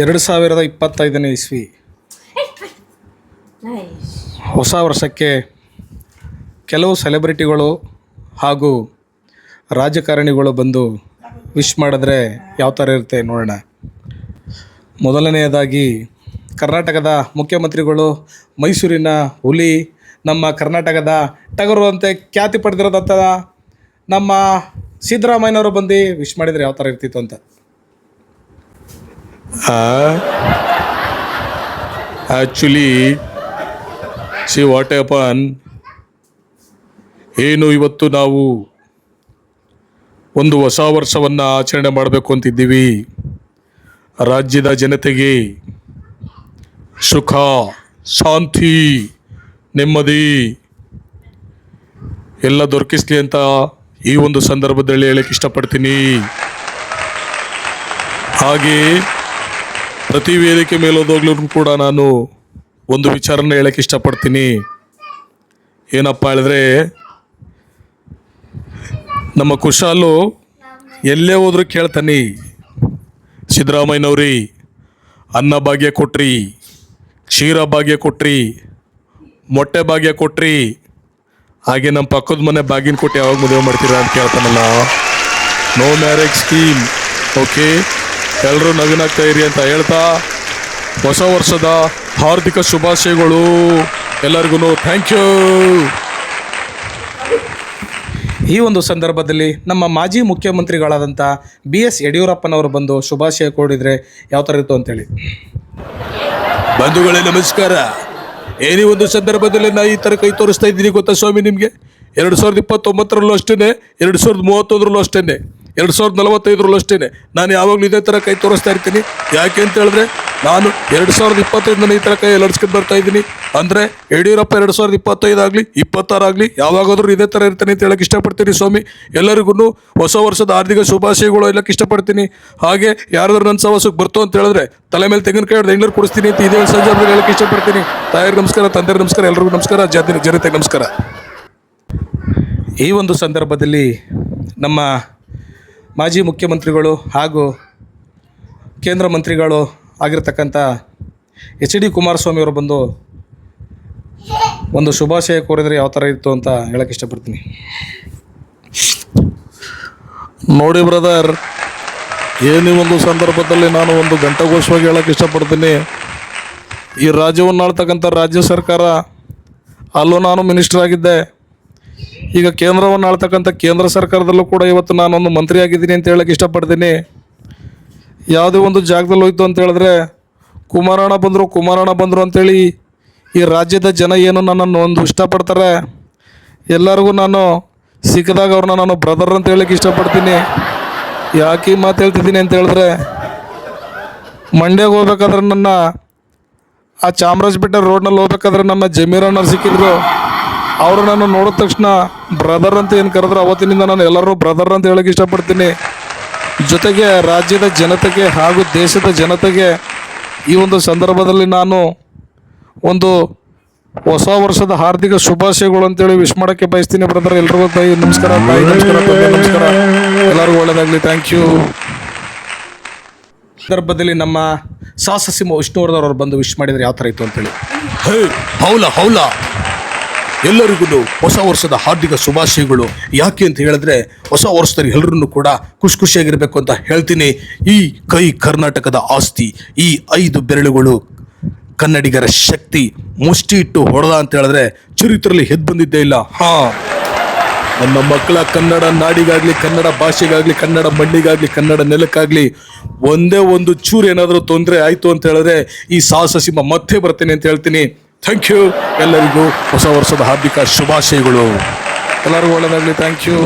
2025ನೇ ಇಸ್ವಿ ಹೊಸ ವರ್ಷಕ್ಕೆ ಕೆಲವು ಸೆಲೆಬ್ರಿಟಿಗಳು ಹಾಗೂ ರಾಜಕಾರಣಿಗಳು ಬಂದು ವಿಶ್ ಮಾಡಿದ್ರೆ ಯಾವ ಥರ ಇರುತ್ತೆ ನೋಡೋಣ. ಮೊದಲನೆಯದಾಗಿ ಕರ್ನಾಟಕದ ಮುಖ್ಯಮಂತ್ರಿಗಳು, ಮೈಸೂರಿನ ಹುಲಿ, ನಮ್ಮ ಕರ್ನಾಟಕದ ಟಗರು ಅಂತೆ ಖ್ಯಾತಿ ಪಡೆದಿರೋದಂಥ ನಮ್ಮ ಸಿದ್ದರಾಮಯ್ಯನವರು ಬಂದು ವಿಶ್ ಮಾಡಿದರೆ ಯಾವ ಥರ ಇರ್ತಿತ್ತು ಅಂತ. ಆ್ಯಕ್ಚುಲಿ ಸಿ ವಾಟ್ ಹ್ಯಾಪನ್, ಏನು ಇವತ್ತು ನಾವು ಒಂದು ಹೊಸ ವರ್ಷವನ್ನು ಆಚರಣೆ ಮಾಡಬೇಕು ಅಂತಿದ್ದೀವಿ. ರಾಜ್ಯದ ಜನತೆಗೆ ಸುಖ, ಶಾಂತಿ, ನೆಮ್ಮದಿ ಎಲ್ಲ ದೊರಕಿಸ್ಲಿ ಅಂತ ಈ ಒಂದು ಸಂದರ್ಭದಲ್ಲಿ ಹೇಳಕ್ಕೆ ಇಷ್ಟಪಡ್ತೀನಿ. ಹಾಗೆ ಪ್ರತಿ ವೇದಿಕೆ ಮೇಲೋದಾಗ್ಲೂ ಕೂಡ ನಾನು ಒಂದು ವಿಚಾರನ ಹೇಳಕ್ಕೆ ಇಷ್ಟಪಡ್ತೀನಿ. ಏನಪ್ಪ ಹೇಳಿದ್ರೆ, ನಮ್ಮ ಕುಶಾಲು ಎಲ್ಲೇ ಹೋದ್ರೂ ಕೇಳ್ತಾನೆ, ಸಿದ್ದರಾಮಯ್ಯನವ್ರಿ ಅನ್ನ ಭಾಗ್ಯ ಕೊಟ್ರಿ, ಕ್ಷೀರ ಭಾಗ್ಯ ಕೊಟ್ರಿ, ಮೊಟ್ಟೆ ಭಾಗ್ಯ ಕೊಟ್ರಿ, ಹಾಗೆ ನಮ್ಮ ಪಕ್ಕದ ಮನೆ ಬಾಗಿನ ಕೊಟ್ಟು ಯಾವಾಗ ಮದುವೆ ಮಾಡ್ತೀರಾ ಅಂತ ಕೇಳ್ತಾನಲ್ಲ. ನೋ ಮ್ಯಾರೇಜ್ ಸ್ಕೀಮ್, ಓಕೆ, ಎಲ್ಲರೂ ನಗನಾಗ್ತಾ ಇರಿ ಅಂತ ಹೇಳ್ತಾ ಹೊಸ ವರ್ಷದ ಹಾರ್ದಿಕ ಶುಭಾಶಯಗಳು ಎಲ್ಲರಿಗೂ. Thank you. ಈ ಒಂದು ಸಂದರ್ಭದಲ್ಲಿ ನಮ್ಮ ಮಾಜಿ ಮುಖ್ಯಮಂತ್ರಿಗಳಾದಂಥ BS ಯಡಿಯೂರಪ್ಪನವರು ಬಂದು ಶುಭಾಶಯ ಕೋರಿದರೆ ಯಾವ ಥರ ಇತ್ತು ಅಂತೇಳಿ. ಬಂಧುಗಳೇ ನಮಸ್ಕಾರ. ಏನೇ ಒಂದು ಸಂದರ್ಭದಲ್ಲಿ ನಾನು ಈ ಥರ ಕೈ ತೋರಿಸ್ತಾ ಇದ್ದೀನಿ ಗೊತ್ತಾ ಸ್ವಾಮಿ ನಿಮಗೆ? 2029ರಲ್ಲೂ ಅಷ್ಟೇ, 2031ರಲ್ಲೂ ಅಷ್ಟೇ, 2045ರಲ್ಲೂ ಅಷ್ಟೇ ನಾನು ಯಾವಾಗಲೂ ಇದೇ ಥರ ಕೈ ತೋರಿಸ್ತಾ ಇರ್ತೀನಿ. ಯಾಕೆ ಅಂತ ಹೇಳಿದ್ರೆ ನಾನು 2025 ಈ ಥರ ಕೈ ಲಡ್ಸ್ಕೊಂಡು ಬರ್ತಾ ಇದ್ದೀನಿ. ಅಂದರೆ ಯಡಿಯೂರಪ್ಪ 2025 ಆಗಲಿ 26 ಆಗಲಿ ಯಾವಾಗಾದ್ರೂ ಇದೇ ಥರ ಇರ್ತಾನೆ ಅಂತ ಹೇಳಕ್ಕೆ ಇಷ್ಟಪಡ್ತೀನಿ ಸ್ವಾಮಿ. ಎಲ್ಲರಿಗೂ ಹೊಸ ವರ್ಷದ ಹಾರ್ದಿಕ ಶುಭಾಶಯಗಳು ಹೇಳಕ್ಕೆ ಇಷ್ಟಪಡ್ತೀನಿ. ಹಾಗೆ ಯಾರಾದ್ರೂ ನನ್ನ ಸವಾಸಕ್ಕೆ ಬರ್ತು ಅಂತ ಹೇಳಿದ್ರೆ ತಲೆ ಮೇಲೆ ತೆಂಗಿನಕಾಯಿ ಹಿಡಿದು ಹೆಂಗ್ಳೂರು ಕೊಡಿಸ್ತೀನಿ ಅಂತ ಇದೇ ಸಂದರ್ಭದಲ್ಲಿ ಹೇಳಕ್ಕೆ ಇಷ್ಟಪಡ್ತೀನಿ. ತಾಯಿಯರು ನಮಸ್ಕಾರ, ತಂದೆಯರು ನಮಸ್ಕಾರ, ಎಲ್ಲರಿಗೂ ನಮಸ್ಕಾರ, ಜನತೆಗೆ ನಮಸ್ಕಾರ. ಈ ಒಂದು ಸಂದರ್ಭದಲ್ಲಿ ನಮ್ಮ ಮಾಜಿ ಮುಖ್ಯಮಂತ್ರಿಗಳು ಹಾಗೂ ಕೇಂದ್ರ ಮಂತ್ರಿಗಳು ಆಗಿರ್ತಕ್ಕಂಥ HD ಕುಮಾರಸ್ವಾಮಿ ಅವರು ಬಂದು ಒಂದು ಶುಭಾಶಯ ಕೋರಿದರೆ ಯಾವ ಥರ ಇತ್ತು ಅಂತ ಹೇಳಕ್ಕೆ ಇಷ್ಟಪಡ್ತೀನಿ. ನೋಡಿ ಬ್ರದರ್, ಏನೇ ಒಂದು ಸಂದರ್ಭದಲ್ಲಿ ನಾನು ಒಂದು ಘಂಟಾಘೋಷವಾಗಿ ಹೇಳಕ್ಕೆ ಇಷ್ಟಪಡ್ತೀನಿ. ಈ ರಾಜ್ಯವನ್ನು ಆಳ್ತಕ್ಕಂಥ ರಾಜ್ಯ ಸರ್ಕಾರ, ಅಲ್ಲೂ ನಾನು ಮಿನಿಸ್ಟರ್ ಆಗಿದ್ದೆ. ಈಗ ಕೇಂದ್ರವನ್ನು ಆಳ್ತಕ್ಕಂಥ ಕೇಂದ್ರ ಸರ್ಕಾರದಲ್ಲೂ ಕೂಡ ಇವತ್ತು ನಾನೊಂದು ಮಂತ್ರಿ ಆಗಿದ್ದೀನಿ ಅಂತ ಹೇಳಕ್ಕೆ ಇಷ್ಟಪಡ್ತೀನಿ. ಯಾವುದೇ ಒಂದು ಜಾಗದಲ್ಲಿ ಹೋಯ್ತು ಅಂತ ಹೇಳಿದ್ರೆ ಕುಮಾರಣ್ಣ ಬಂದರು ಅಂತೇಳಿ ಈ ರಾಜ್ಯದ ಜನ ಏನು ನನ್ನನ್ನು ಒಂದು ಇಷ್ಟಪಡ್ತಾರೆ. ಎಲ್ಲರಿಗೂ ನಾನು ಸಿಕ್ಕಿದಾಗ ಅವ್ರನ್ನ ನಾನು ಬ್ರದರ್ ಅಂತ ಹೇಳಕ್ಕೆ ಇಷ್ಟಪಡ್ತೀನಿ. ಯಾಕೆ ಈ ಮಾತು ಹೇಳ್ತಿದ್ದೀನಿ ಅಂತ ಹೇಳಿದ್ರೆ, ಮಂಡ್ಯಗೆ ಹೋಗ್ಬೇಕಾದ್ರೆ ನನ್ನ ಆ ಚಾಮರಾಜಪೇಟೆ ರೋಡ್ನಲ್ಲಿ ಹೋಗ್ಬೇಕಾದ್ರೆ ನಮ್ಮ ಜಮೀರಣ್ಣವ್ರು ಸಿಕ್ಕಿದ್ರು. ಅವರು ನಾನು ನೋಡಿದ ತಕ್ಷಣ ಬ್ರದರ್ ಅಂತ ಏನು ಕರೆದ್ರು, ಅವತ್ತಿನಿಂದ ನಾನು ಎಲ್ಲರೂ ಬ್ರದರ್ ಅಂತ ಹೇಳಕ್ಕೆ ಇಷ್ಟಪಡ್ತೀನಿ. ಜೊತೆಗೆ ರಾಜ್ಯದ ಜನತೆಗೆ ಹಾಗೂ ದೇಶದ ಜನತೆಗೆ ಈ ಒಂದು ಸಂದರ್ಭದಲ್ಲಿ ನಾನು ಒಂದು ಹೊಸ ವರ್ಷದ ಹಾರ್ದಿಕ ಶುಭಾಶಯಗಳು ಅಂತೇಳಿ ವಿಶ್ ಮಾಡೋಕ್ಕೆ ಬಯಸ್ತೀನಿ ಬ್ರದರ್. ಎಲ್ರಿಗೂ ನಮಸ್ಕಾರ, ತಾಯಿ ನಮಸ್ಕಾರ, ತಂದೆ ನಮಸ್ಕಾರ, ಎಲ್ಲರಿಗೂ ಒಳ್ಳೆಯದಾಗಲಿ. Thank you. ಸಂದರ್ಭದಲ್ಲಿ ನಮ್ಮ ಸಾಹಸ ವಿಷ್ಣುವರ್ಧನ್ ಅವರು ಬಂದು ವಿಶ್ ಮಾಡಿದರೆ ಯಾವ ಥರ ಇತ್ತು ಅಂತೇಳಿ. ಹೌಲ ಎಲ್ಲರಿಗೂ ಹೊಸ ವರ್ಷದ ಹಾರ್ದಿಕ ಶುಭಾಶಯಗಳು. ಯಾಕೆ ಅಂತ ಹೇಳಿದ್ರೆ, ಹೊಸ ವರ್ಷದಲ್ಲಿ ಎಲ್ಲರನ್ನೂ ಕೂಡ ಖುಷಿಯಾಗಿರಬೇಕು ಅಂತ ಹೇಳ್ತೀನಿ. ಈ ಕೈ ಕರ್ನಾಟಕದ ಆಸ್ತಿ, ಈ 5 ಬೆರಳುಗಳು ಕನ್ನಡಿಗರ ಶಕ್ತಿ. ಮುಷ್ಟಿ ಇಟ್ಟು ಹೊಡೆದ ಅಂತ ಹೇಳಿದ್ರೆ ಚರಿತ್ರೆಯಲ್ಲಿ ಎದ್ದು ಬಂದಿದ್ದೇ ಇಲ್ಲ. ನನ್ನ ಮಕ್ಕಳ ಕನ್ನಡ ನಾಡಿಗಾಗಲಿ, ಕನ್ನಡ ಭಾಷೆಗಾಗಲಿ, ಕನ್ನಡ ಮಣ್ಣಿಗಾಗಲಿ, ಕನ್ನಡ ನೆಲಕ್ಕಾಗಲಿ ಒಂದೇ ಒಂದು ಚೂರು ಏನಾದರೂ ತೊಂದರೆ ಆಯಿತು ಅಂತ ಹೇಳಿದ್ರೆ ಈ ಸಾಹಸ ಸಿಂಹ ಮತ್ತೆ ಬರ್ತೇನೆ ಅಂತ ಹೇಳ್ತೀನಿ. Thank you. ಎಲ್ಲರಿಗೂ ಹೊಸ ವರ್ಷದ ಹಾರ್ದಿಕ ಶುಭಾಶಯಗಳು. ಎಲ್ಲರಿಗೂ ಒಳ್ಳೆಯದಾಗಲಿ. Thank you.